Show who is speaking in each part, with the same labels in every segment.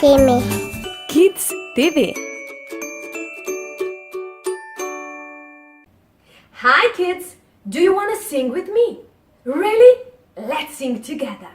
Speaker 1: Timmy
Speaker 2: KIDS TV.
Speaker 3: Hi kids, do you want to sing with me? Really? Let's sing together.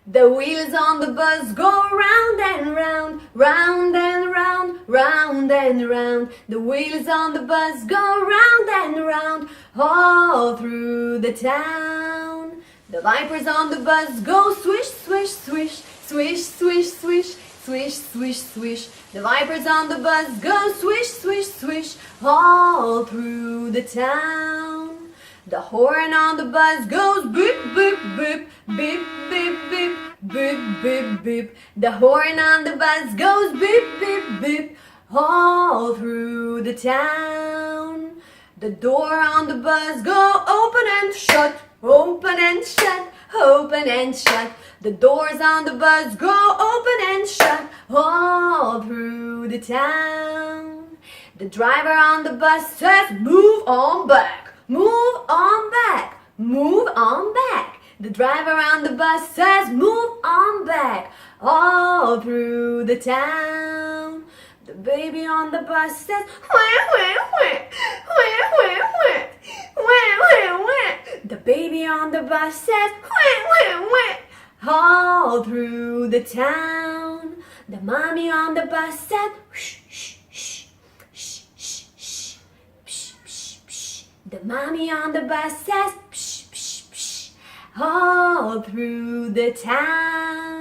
Speaker 3: The wheels on the bus go round and round, round and round, round and round. The wheels on the bus go round and round, all through the town. The vipers on the bus go swish, swish, swish, swish, swish, swish, swish, swish, swish. The vipers on the bus go swish, swish, swish, all through the town. The horn on the bus goes beep, beep, beep, beep, beep, beep, beep, beep, beep. The horn on the bus goes beep, beep, beep, all through the town. The door on the bus go open and shut, open and shut, open and shut. The doors on the bus go open and shut, all through the town. The driver on the bus says, move on back, move on back, move on back. The driver on the bus says, move on back, all through the town. The baby on the bus says, wah, wah, wah, wah, wah, wah, wah, wah, wah. The baby on the bus says, wah, wah, wah, all through the town. The mommy on the bus said, shh, shh, shh, shh, shh, shh, psh, psh, psh. The mommy on the bus says, psh, psh, psh, all through the town.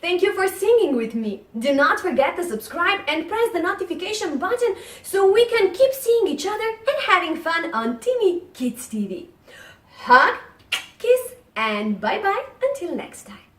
Speaker 3: Thank you for singing with me. Do not forget to subscribe and press the notification button so we can keep seeing each other and having fun on Timmy KIDS TV. Hug, kiss, and bye-bye until next time.